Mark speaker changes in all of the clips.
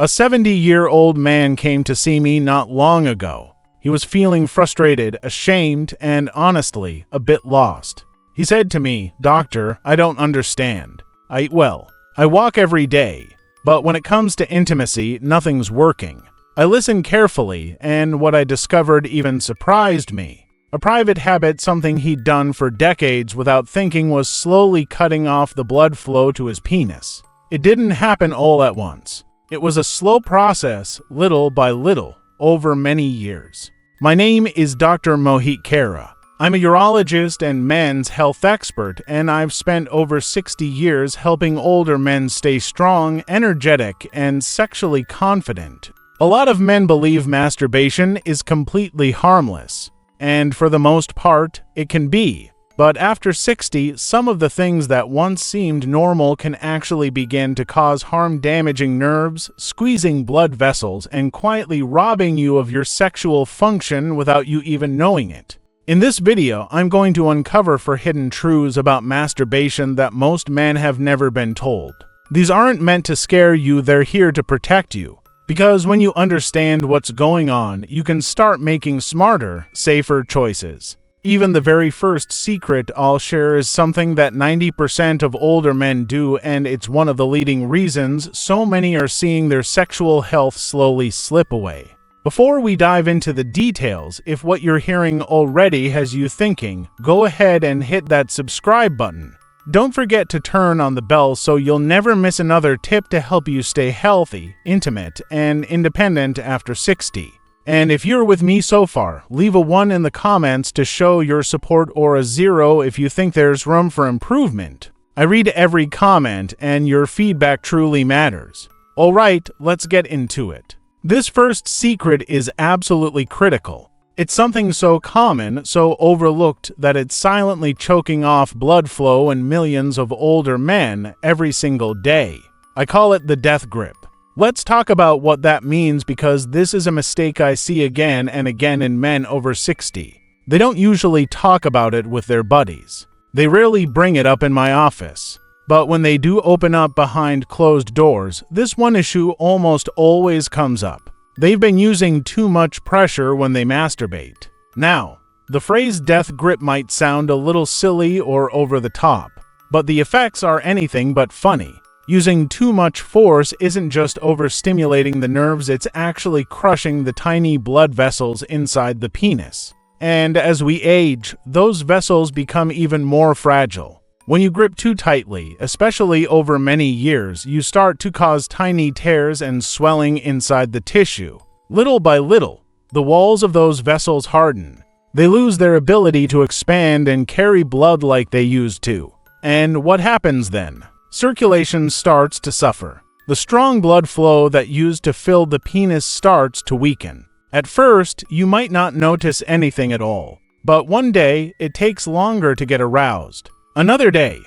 Speaker 1: A 70-year-old man came to see me not long ago. He was feeling frustrated, ashamed, and honestly, a bit lost. He said to me, "Doctor, I don't understand. I eat well. I walk every day. But when it comes to intimacy, nothing's working." I listened carefully, and what I discovered even surprised me. A private habit, something he'd done for decades without thinking, was slowly cutting off the blood flow to his penis. It didn't happen all at once. It was a slow process, little by little, over many years. My name is Dr. Mohit Kara. I'm a urologist and men's health expert, and I've spent over 60 years helping older men stay strong, energetic, and sexually confident. A lot of men believe masturbation is completely harmless, and for the most part, it can be. But after 60, some of the things that once seemed normal can actually begin to cause harm, damaging nerves, squeezing blood vessels, and quietly robbing you of your sexual function without you even knowing it. In this video, I'm going to uncover 4 hidden truths about masturbation that most men have never been told. These aren't meant to scare you, they're here to protect you. Because when you understand what's going on, you can start making smarter, safer choices. Even the very first secret I'll share is something that 90% of older men do, and it's one of the leading reasons so many are seeing their sexual health slowly slip away. Before we dive into the details, if what you're hearing already has you thinking, go ahead and hit that subscribe button. Don't forget to turn on the bell so you'll never miss another tip to help you stay healthy, intimate, and independent after 60. And if you're with me so far, leave a 1 in the comments to show your support, or a 0 if you think there's room for improvement. I read every comment, and your feedback truly matters. Alright, let's get into it. This first secret is absolutely critical. It's something so common, so overlooked, that it's silently choking off blood flow in millions of older men every single day. I call it the death grip. Let's talk about what that means, because this is a mistake I see again and again in men over 60. They don't usually talk about it with their buddies. They rarely bring it up in my office. But when they do open up behind closed doors, this one issue almost always comes up. They've been using too much pressure when they masturbate. Now, the phrase death grip might sound a little silly or over the top, but the effects are anything but funny. Using too much force isn't just overstimulating the nerves, it's actually crushing the tiny blood vessels inside the penis. And as we age, those vessels become even more fragile. When you grip too tightly, especially over many years, you start to cause tiny tears and swelling inside the tissue. Little by little, the walls of those vessels harden. They lose their ability to expand and carry blood like they used to. And what happens then? Circulation starts to suffer. The strong blood flow that used to fill the penis starts to weaken. At first, you might not notice anything at all, but one day, it takes longer to get aroused. Another day,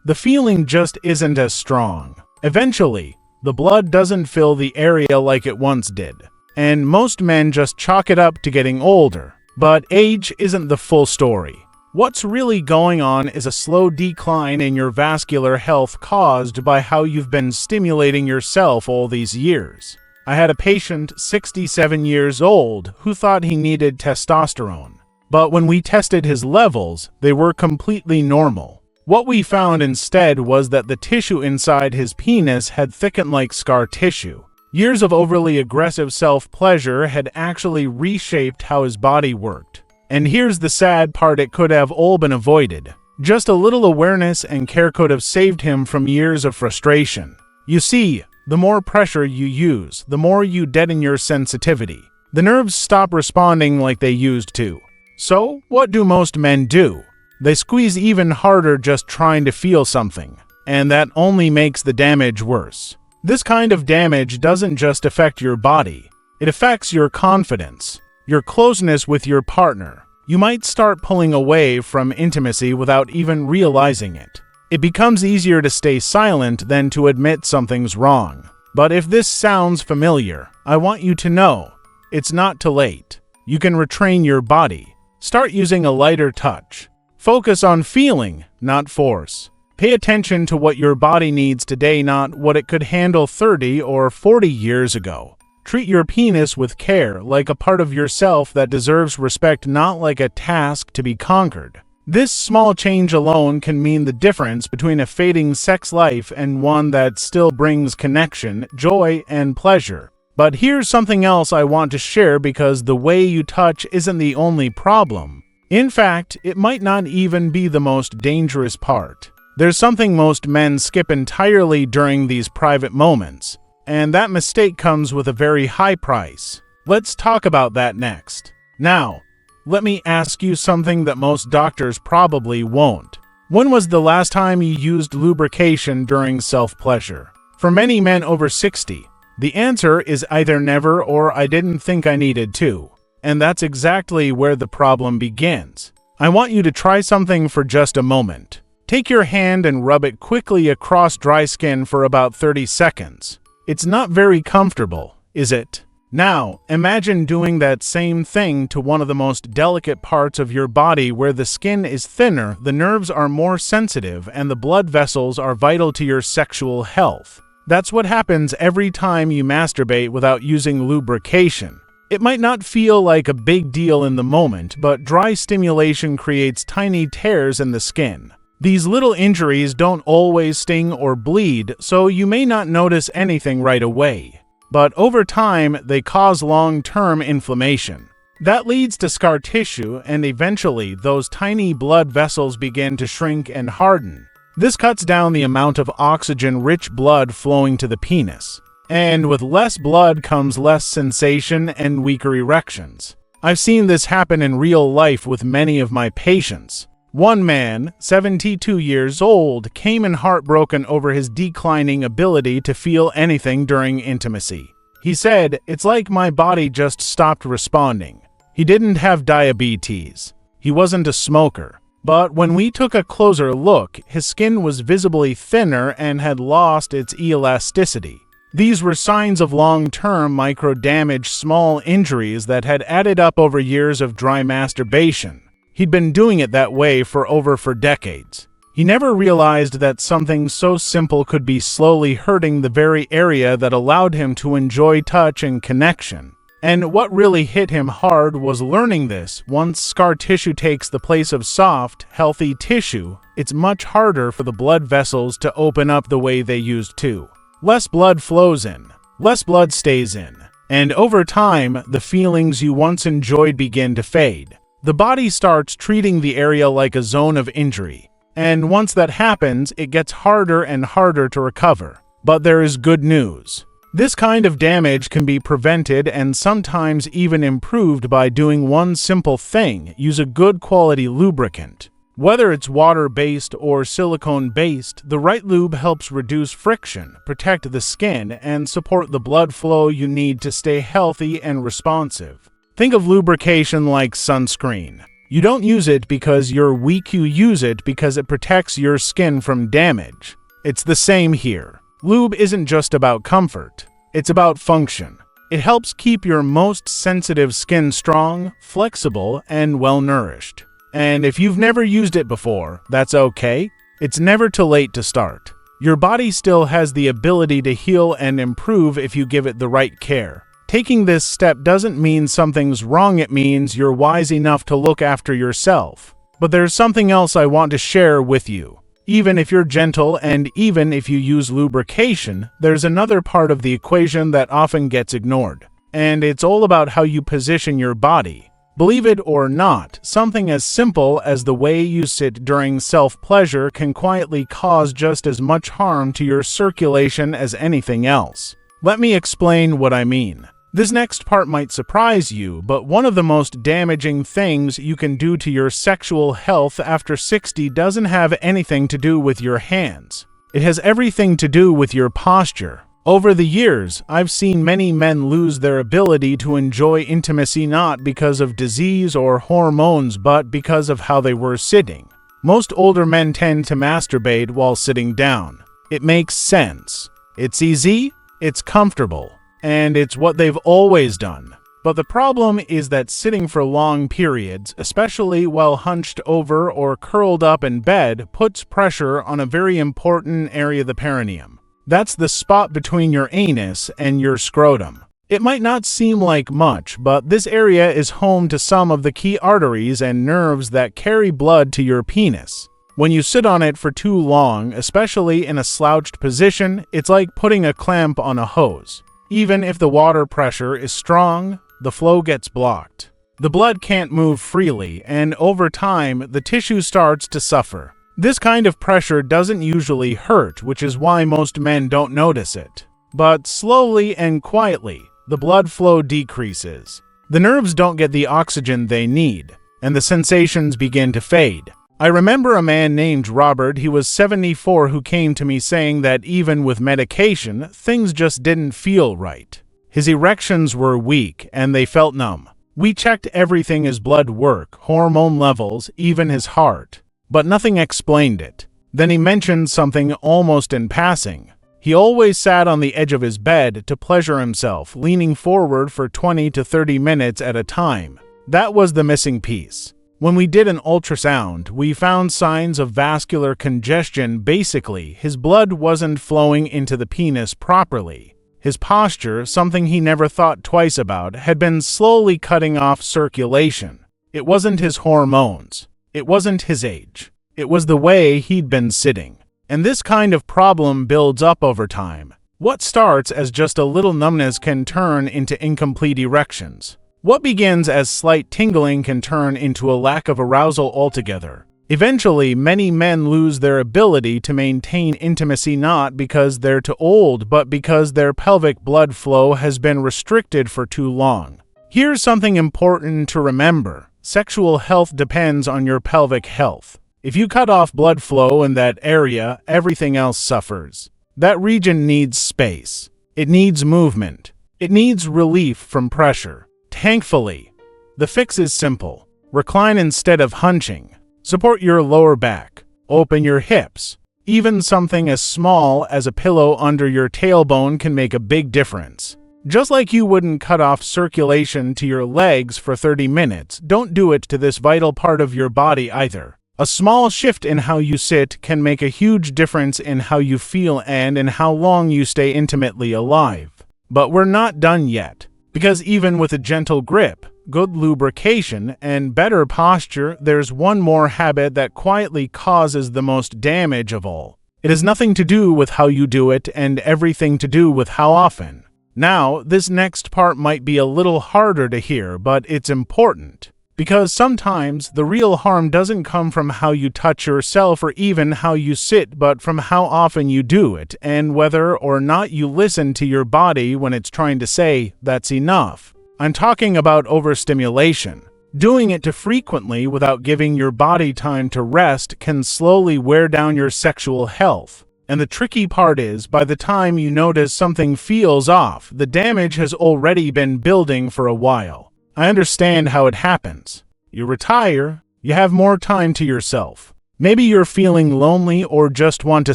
Speaker 1: the feeling just isn't as strong. Eventually, the blood doesn't fill the area like it once did, and most men just chalk it up to getting older. But age isn't the full story. What's really going on is a slow decline in your vascular health caused by how you've been stimulating yourself all these years. I had a patient, 67 years old, who thought he needed testosterone. But when we tested his levels, they were completely normal. What we found instead was that the tissue inside his penis had thickened like scar tissue. Years of overly aggressive self-pleasure had actually reshaped how his body worked. And here's the sad part, it could have all been avoided. Just a little awareness and care could have saved him from years of frustration. You see, the more pressure you use, the more you deaden your sensitivity. The nerves stop responding like they used to. So, what do most men do? They squeeze even harder just trying to feel something. And that only makes the damage worse. This kind of damage doesn't just affect your body. It affects your confidence, your closeness with your partner. You might start pulling away from intimacy without even realizing it. It becomes easier to stay silent than to admit something's wrong. But if this sounds familiar, I want you to know, it's not too late. You can retrain your body. Start using a lighter touch. Focus on feeling, not force. Pay attention to what your body needs today, not what it could handle 30 or 40 years ago. Treat your penis with care, like a part of yourself that deserves respect, not like a task to be conquered. This small change alone can mean the difference between a fading sex life and one that still brings connection, joy, and pleasure. But here's something else I want to share, because the way you touch isn't the only problem. In fact, it might not even be the most dangerous part. There's something most men skip entirely during these private moments, and that mistake comes with a very high price. Let's talk about that next. Now, let me ask you something that most doctors probably won't. When was the last time you used lubrication during self-pleasure? For many men over 60, the answer is either never or I didn't think I needed to. And that's exactly where the problem begins. I want you to try something for just a moment. Take your hand and rub it quickly across dry skin for about 30 seconds. It's not very comfortable, is it? Now, imagine doing that same thing to one of the most delicate parts of your body, where the skin is thinner, the nerves are more sensitive, and the blood vessels are vital to your sexual health. That's what happens every time you masturbate without using lubrication. It might not feel like a big deal in the moment, but dry stimulation creates tiny tears in the skin. These little injuries don't always sting or bleed, so you may not notice anything right away. But over time, they cause long-term inflammation. That leads to scar tissue, and eventually, those tiny blood vessels begin to shrink and harden. This cuts down the amount of oxygen-rich blood flowing to the penis. And with less blood comes less sensation and weaker erections. I've seen this happen in real life with many of my patients. One man, 72 years old, came in heartbroken over his declining ability to feel anything during intimacy. He said, "It's like my body just stopped responding." He didn't have diabetes. He wasn't a smoker. But when we took a closer look, his skin was visibly thinner and had lost its elasticity. These were signs of long-term micro-damage, small injuries that had added up over years of dry masturbation. He'd been doing it that way for decades. He never realized that something so simple could be slowly hurting the very area that allowed him to enjoy touch and connection. And what really hit him hard was learning this: once scar tissue takes the place of soft, healthy tissue, it's much harder for the blood vessels to open up the way they used to. Less blood flows in, less blood stays in, and over time, the feelings you once enjoyed begin to fade. The body starts treating the area like a zone of injury, and once that happens, it gets harder and harder to recover. But there is good news. This kind of damage can be prevented and sometimes even improved by doing one simple thing: use a good quality lubricant. Whether it's water-based or silicone-based, the right lube helps reduce friction, protect the skin, and support the blood flow you need to stay healthy and responsive. Think of lubrication like sunscreen. You don't use it because you're weak, you use it because it protects your skin from damage. It's the same here. Lube isn't just about comfort, it's about function. It helps keep your most sensitive skin strong, flexible, and well-nourished. And if you've never used it before, that's okay. It's never too late to start. Your body still has the ability to heal and improve if you give it the right care. Taking this step doesn't mean something's wrong, it means you're wise enough to look after yourself. But there's something else I want to share with you. Even if you're gentle and even if you use lubrication, there's another part of the equation that often gets ignored. And it's all about how you position your body. Believe it or not, something as simple as the way you sit during self-pleasure can quietly cause just as much harm to your circulation as anything else. Let me explain what I mean. This next part might surprise you, but one of the most damaging things you can do to your sexual health after 60 doesn't have anything to do with your hands. It has everything to do with your posture. Over the years, I've seen many men lose their ability to enjoy intimacy not because of disease or hormones, but because of how they were sitting. Most older men tend to masturbate while sitting down. It makes sense. It's easy, it's comfortable, and it's what they've always done. But the problem is that sitting for long periods, especially while hunched over or curled up in bed, puts pressure on a very important area of the perineum. That's the spot between your anus and your scrotum. It might not seem like much, but this area is home to some of the key arteries and nerves that carry blood to your penis. When you sit on it for too long, especially in a slouched position, it's like putting a clamp on a hose. Even if the water pressure is strong, the flow gets blocked. The blood can't move freely, and over time, the tissue starts to suffer. This kind of pressure doesn't usually hurt, which is why most men don't notice it. But slowly and quietly, the blood flow decreases. The nerves don't get the oxygen they need, and the sensations begin to fade. I remember a man named Robert, he was 74, who came to me saying that even with medication, things just didn't feel right. His erections were weak and they felt numb. We checked everything: his blood work, hormone levels, even his heart. But nothing explained it. Then he mentioned something almost in passing. He always sat on the edge of his bed to pleasure himself, leaning forward for 20 to 30 minutes at a time. That was the missing piece. When we did an ultrasound, we found signs of vascular congestion. Basically, his blood wasn't flowing into the penis properly. His posture, something he never thought twice about, had been slowly cutting off circulation. It wasn't his hormones. It wasn't his age. It was the way he'd been sitting. And this kind of problem builds up over time. What starts as just a little numbness can turn into incomplete erections. What begins as slight tingling can turn into a lack of arousal altogether. Eventually, many men lose their ability to maintain intimacy, not because they're too old, but because their pelvic blood flow has been restricted for too long. Here's something important to remember. Sexual health depends on your pelvic health. If you cut off blood flow in that area, everything else suffers. That region needs space. It needs movement. It needs relief from pressure. Thankfully, the fix is simple. Recline instead of hunching. Support your lower back. Open your hips. Even something as small as a pillow under your tailbone can make a big difference. Just like you wouldn't cut off circulation to your legs for 30 minutes, don't do it to this vital part of your body either. A small shift in how you sit can make a huge difference in how you feel and in how long you stay intimately alive. But we're not done yet, because even with a gentle grip, good lubrication, and better posture, there's one more habit that quietly causes the most damage of all. It has nothing to do with how you do it and everything to do with how often. Now, this next part might be a little harder to hear, but it's important. Because sometimes the real harm doesn't come from how you touch yourself or even how you sit, but from how often you do it and whether or not you listen to your body when it's trying to say, "That's enough." I'm talking about overstimulation. Doing it too frequently without giving your body time to rest can slowly wear down your sexual health. And the tricky part is, by the time you notice something feels off, the damage has already been building for a while. I understand how it happens. You retire, you have more time to yourself. Maybe you're feeling lonely or just want a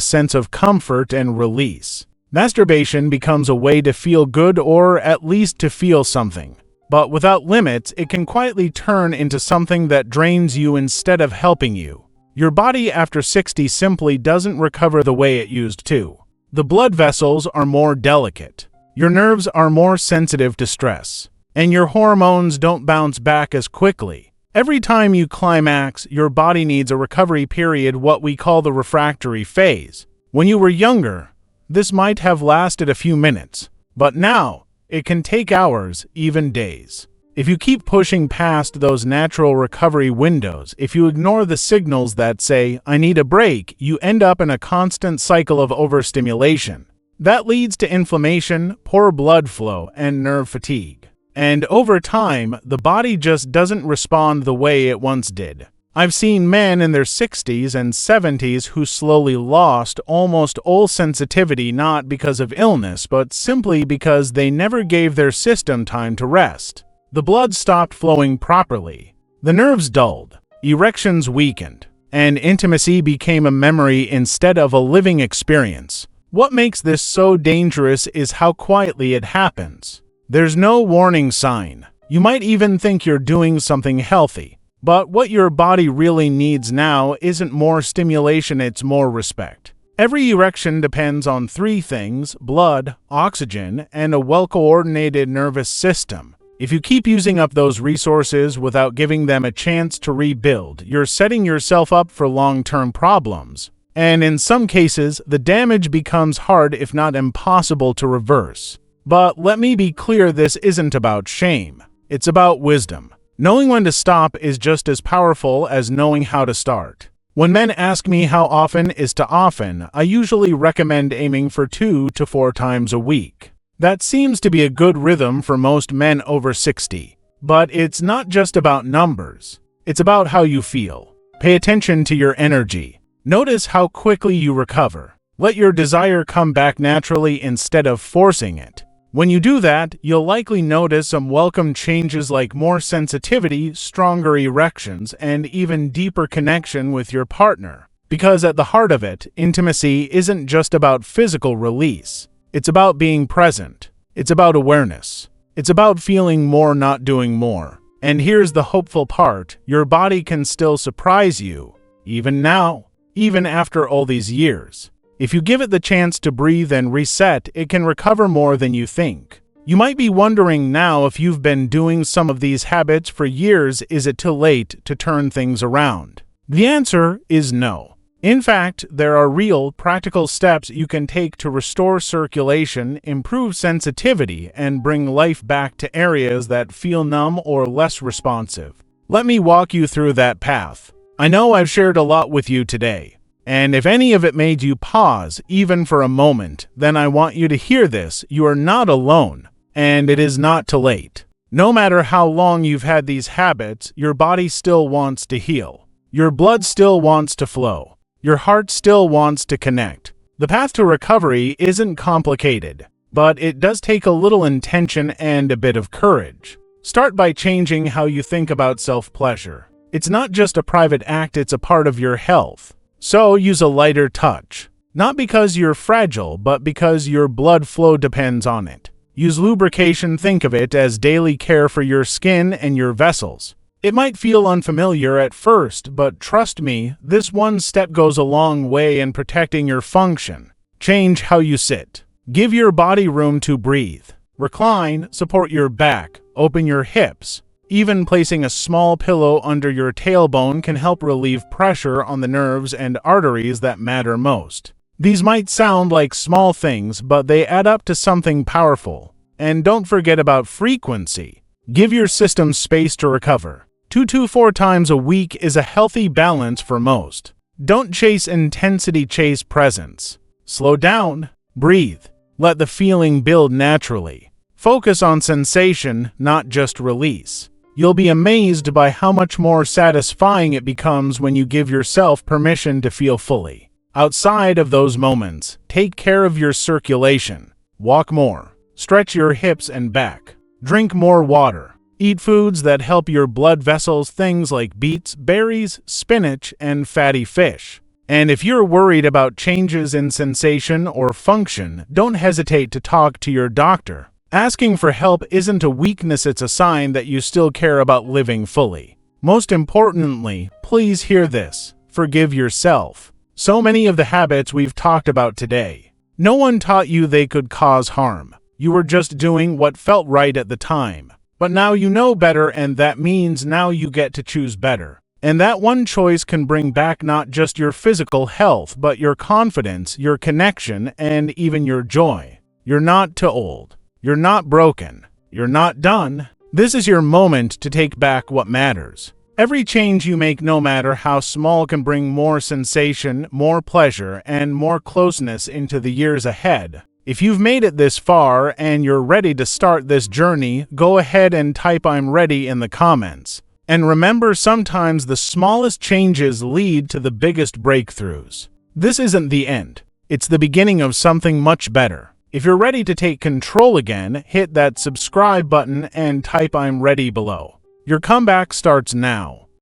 Speaker 1: sense of comfort and release. Masturbation becomes a way to feel good, or at least to feel something. But without limits, it can quietly turn into something that drains you instead of helping you. Your body after 60 simply doesn't recover the way it used to. The blood vessels are more delicate. Your nerves are more sensitive to stress. And your hormones don't bounce back as quickly. Every time you climax, your body needs a recovery period, what we call the refractory phase. When you were younger, this might have lasted a few minutes. But now, it can take hours, even days. If you keep pushing past those natural recovery windows, if you ignore the signals that say, "I need a break," you end up in a constant cycle of overstimulation. That leads to inflammation, poor blood flow, and nerve fatigue. And over time, the body just doesn't respond the way it once did. I've seen men in their 60s and 70s who slowly lost almost all sensitivity, not because of illness, but simply because they never gave their system time to rest. The blood stopped flowing properly, the nerves dulled, erections weakened, and intimacy became a memory instead of a living experience. What makes this so dangerous is how quietly it happens. There's no warning sign. You might even think you're doing something healthy. But what your body really needs now isn't more stimulation, it's more respect. Every erection depends on three things: blood, oxygen, and a well-coordinated nervous system. If you keep using up those resources without giving them a chance to rebuild, you're setting yourself up for long-term problems. And in some cases, the damage becomes hard, if not impossible, to reverse. But let me be clear, this isn't about shame. It's about wisdom. Knowing when to stop is just as powerful as knowing how to start. When men ask me how often is too often, I usually recommend aiming for 2 to 4 times a week. That seems to be a good rhythm for most men over 60. But it's not just about numbers. It's about how you feel. Pay attention to your energy. Notice how quickly you recover. Let your desire come back naturally instead of forcing it. When you do that, you'll likely notice some welcome changes like more sensitivity, stronger erections, and even deeper connection with your partner. Because at the heart of it, intimacy isn't just about physical release. It's about being present. It's about awareness. It's about feeling more, not doing more. And here's the hopeful part: your body can still surprise you, even now, even after all these years. If you give it the chance to breathe and reset, it can recover more than you think. You might be wondering now, if you've been doing some of these habits for years, is it too late to turn things around? The answer is no. In fact, there are real, practical steps you can take to restore circulation, improve sensitivity, and bring life back to areas that feel numb or less responsive. Let me walk you through that path. I know I've shared a lot with you today. And if any of it made you pause, even for a moment, then I want you to hear this: you are not alone, and it is not too late. No matter how long you've had these habits, your body still wants to heal. Your blood still wants to flow. Your heart still wants to connect. The path to recovery isn't complicated, but it does take a little intention and a bit of courage. Start by changing how you think about self-pleasure. It's not just a private act, it's a part of your health. So use a lighter touch. Not because you're fragile, but because your blood flow depends on it. Use lubrication. Think of it as daily care for your skin and your vessels. It might feel unfamiliar at first, but trust me, this one step goes a long way in protecting your function. Change how you sit. Give your body room to breathe. Recline, support your back, open your hips. Even placing a small pillow under your tailbone can help relieve pressure on the nerves and arteries that matter most. These might sound like small things, but they add up to something powerful. And don't forget about frequency. Give your system space to recover. 2 to 4 times a week is a healthy balance for most. Don't chase intensity, chase presence. Slow down, breathe, let the feeling build naturally. Focus on sensation, not just release. You'll be amazed by how much more satisfying it becomes when you give yourself permission to feel fully. Outside of those moments, take care of your circulation. Walk more. Stretch your hips and back. Drink more water. Eat foods that help your blood vessels, things like beets, berries, spinach, and fatty fish. And if you're worried about changes in sensation or function, don't hesitate to talk to your doctor. Asking for help isn't a weakness, it's a sign that you still care about living fully. Most importantly, please hear this: forgive yourself. So many of the habits we've talked about today, no one taught you they could cause harm. You were just doing what felt right at the time. But now you know better, and that means now you get to choose better. And that one choice can bring back not just your physical health, but your confidence, your connection, and even your joy. You're not too old. You're not broken. You're not done. This is your moment to take back what matters. Every change you make, no matter how small, can bring more sensation, more pleasure, and more closeness into the years ahead. If you've made it this far and you're ready to start this journey, go ahead and type "I'm ready" in the comments. And remember, sometimes the smallest changes lead to the biggest breakthroughs. This isn't the end. It's the beginning of something much better. If you're ready to take control again, hit that subscribe button and type "I'm ready" below. Your comeback starts now.